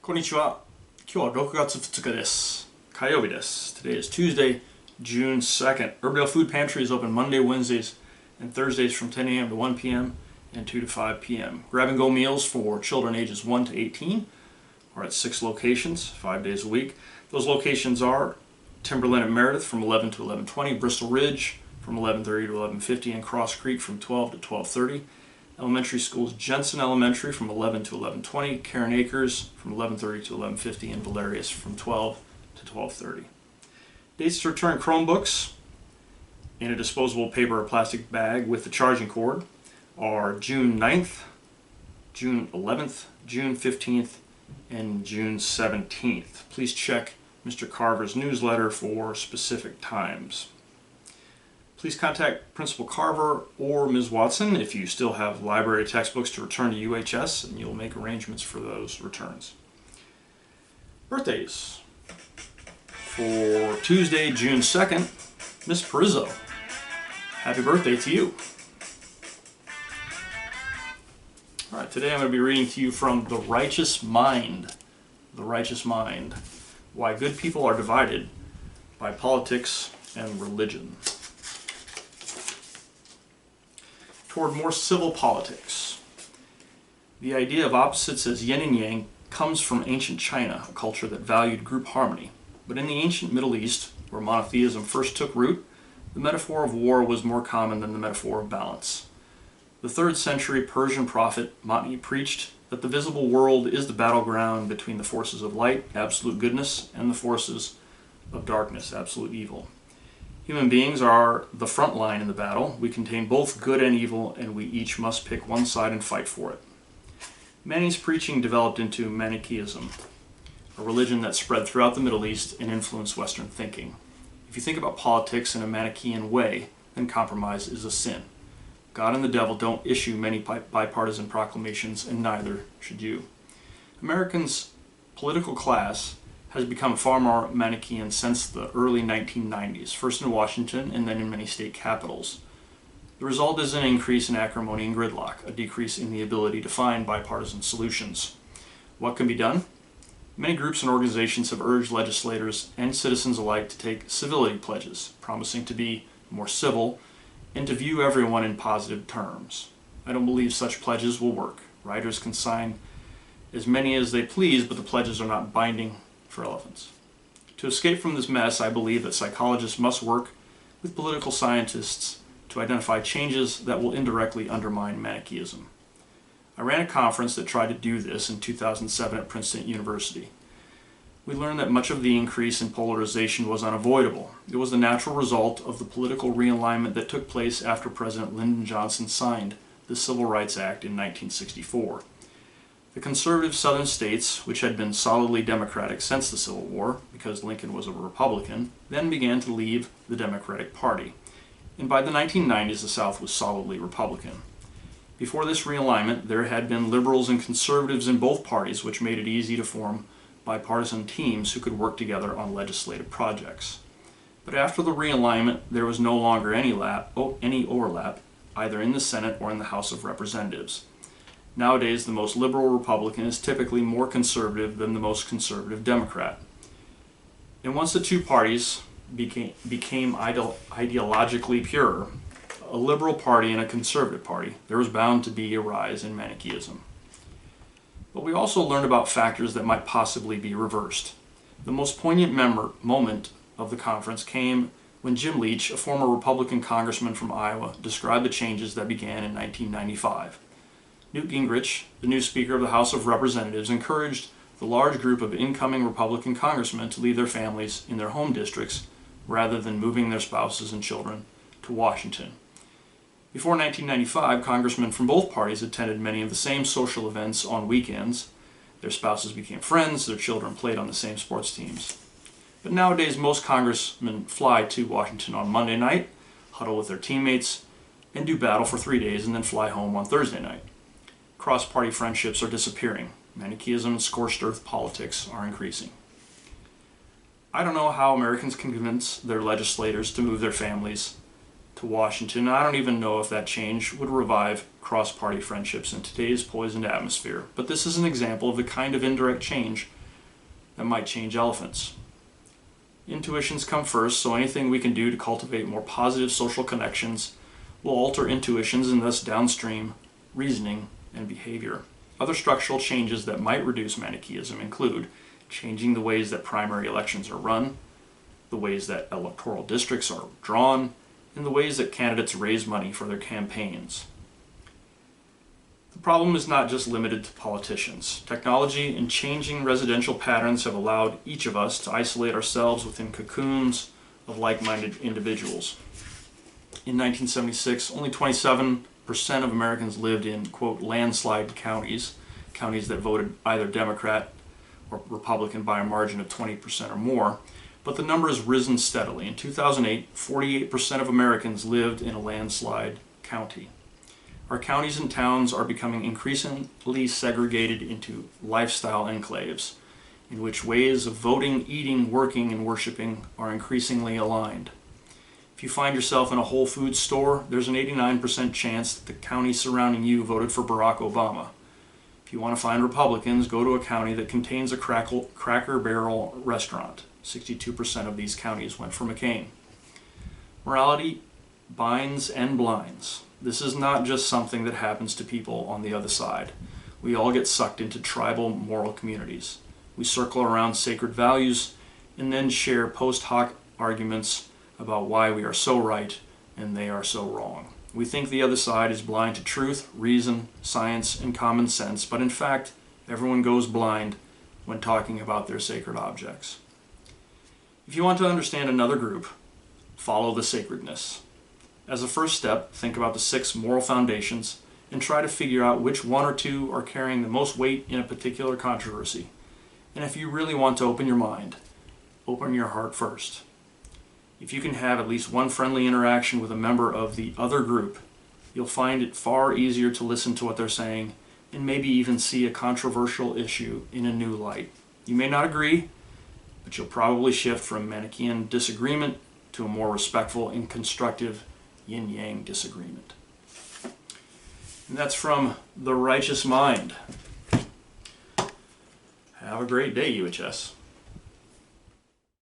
こんにちは。今日は6月2日です。火曜日です。Today is Tuesday, June 2nd. Urbdale Food Pantry is open Monday, Wednesdays, and Thursdays from 10 a.m. to 1 p.m. and 2 to 5 p.m. Grab-and-go meals for children ages 1 to 18 are at 6 locations, 5 days a week. Those locations are Timberland at Meredith from 11 to 11:20, Bristol Ridge from 11:30 to 11:50, and Cross Creek from 12 to 12:30. Elementary schools, Jensen Elementary from 11 to 11:20, Karen Acres from 11:30 to 11:50, and Valerius from 12 to 12:30. Dates to return Chromebooks in a disposable paper or plastic bag with the charging cord are June 9th, June 11th, June 15th, and June 17th. Please check Mr. Carver's newsletter for specific times. Please contact Principal Carver or Ms. Watson if you still have library textbooks to return to UHS, and you'll make arrangements for those returns. Birthdays. For Tuesday, June 2nd, Miss Perizzo. Happy birthday to you. All right, today I'm going to be reading to you from The Righteous Mind. The Righteous Mind. Why Good People Are Divided by Politics and Religion. Toward more civil politics. The idea of opposites as yin and yang comes from ancient China, a culture that valued group harmony. But in the ancient Middle East, where monotheism first took root, the metaphor of war was more common than the metaphor of balance. The 3rd century Persian prophet Matni preached that the visible world is the battleground between the forces of light, absolute goodness, and the forces of darkness, absolute evil. Human beings are the front line in the battle. We contain both good and evil, and we each must pick one side and fight for it. Mani's preaching developed into Manichaeism, a religion that spread throughout the Middle East and influenced Western thinking. If you think about politics in a Manichaean way, then compromise is a sin. God and the devil don't issue many bipartisan proclamations, and neither should you. Americans' political class has become far more Manichaean since the early 1990s, first in Washington and then in many state capitals. The result is an increase in acrimony and gridlock, a decrease in the ability to find bipartisan solutions. What can be done? Many groups and organizations have urged legislators and citizens alike to take civility pledges, promising to be more civil and to view everyone in positive terms. I don't believe such pledges will work. Writers can sign as many as they please, but the pledges are not binding for elephants. To escape from this mess, I believe that psychologists must work with political scientists to identify changes that will indirectly undermine Manichaeism. I ran a conference that tried to do this in 2007 at Princeton University. We learned that much of the increase in polarization was unavoidable. It was the natural result of the political realignment that took place after President Lyndon Johnson signed the Civil Rights Act in 1964. The conservative southern states, which had been solidly Democratic since the Civil War, because Lincoln was a Republican, then began to leave the Democratic Party. And by the 1990s, the South was solidly Republican. Before this realignment, there had been liberals and conservatives in both parties, which made it easy to form bipartisan teams who could work together on legislative projects. But after the realignment, there was no longer any overlap, either in the Senate or in the House of Representatives. Nowadays, the most liberal Republican is typically more conservative than the most conservative Democrat. And once the two parties became ideologically pure, a liberal party and a conservative party, there was bound to be a rise in Manichaeism. But we also learned about factors that might possibly be reversed. The most poignant moment of the conference came when Jim Leach, a former Republican congressman from Iowa, described the changes that began in 1995. Newt Gingrich, the new Speaker of the House of Representatives, encouraged the large group of incoming Republican congressmen to leave their families in their home districts rather than moving their spouses and children to Washington. Before 1995, congressmen from both parties attended many of the same social events on weekends. Their spouses became friends, their children played on the same sports teams. But nowadays, most congressmen fly to Washington on Monday night, huddle with their teammates, and do battle for 3 days and then fly home on Thursday night. Cross-party friendships are disappearing. Manichaeism and scorched earth politics are increasing. I don't know how Americans can convince their legislators to move their families to to Washington. I don't even know if that change would revive cross-party friendships in today's poisoned atmosphere, but this is an example of the kind of indirect change that might change elephants. Intuitions come first, so anything we can do to cultivate more positive social connections will alter intuitions and thus downstream reasoning and behavior. Other structural changes that might reduce Manichaeism include changing the ways that primary elections are run, the ways that electoral districts are drawn, and the ways that candidates raise money for their campaigns. The problem is not just limited to politicians. Technology and changing residential patterns have allowed each of us to isolate ourselves within cocoons of like-minded individuals. In 1976, only 27% of Americans lived in, quote, landslide counties, counties that voted either Democrat or Republican by a margin of 20% or more, but the number has risen steadily. In 2008, 48% of Americans lived in a landslide county. Our counties and towns are becoming increasingly segregated into lifestyle enclaves, in which ways of voting, eating, working, and worshiping are increasingly aligned. If you find yourself in a Whole Foods store, there's an 89% chance that the county surrounding you voted for Barack Obama. If you want to find Republicans, go to a county that contains a Cracker Barrel restaurant. 62% of these counties went for McCain. Morality binds and blinds. This is not just something that happens to people on the other side. We all get sucked into tribal moral communities. We circle around sacred values and then share post hoc arguments about why we are so right and they are so wrong. We think the other side is blind to truth, reason, science, and common sense, but in fact, everyone goes blind when talking about their sacred objects. If you want to understand another group, follow the sacredness. As a first step, think about the 6 moral foundations and try to figure out which 1 or 2 are carrying the most weight in a particular controversy. And if you really want to open your mind, open your heart first. If you can have at least one friendly interaction with a member of the other group, you'll find it far easier to listen to what they're saying and maybe even see a controversial issue in a new light. You may not agree, but you'll probably shift from Manichaean disagreement to a more respectful and constructive yin-yang disagreement. And that's from The Righteous Mind. Have a great day, UHS.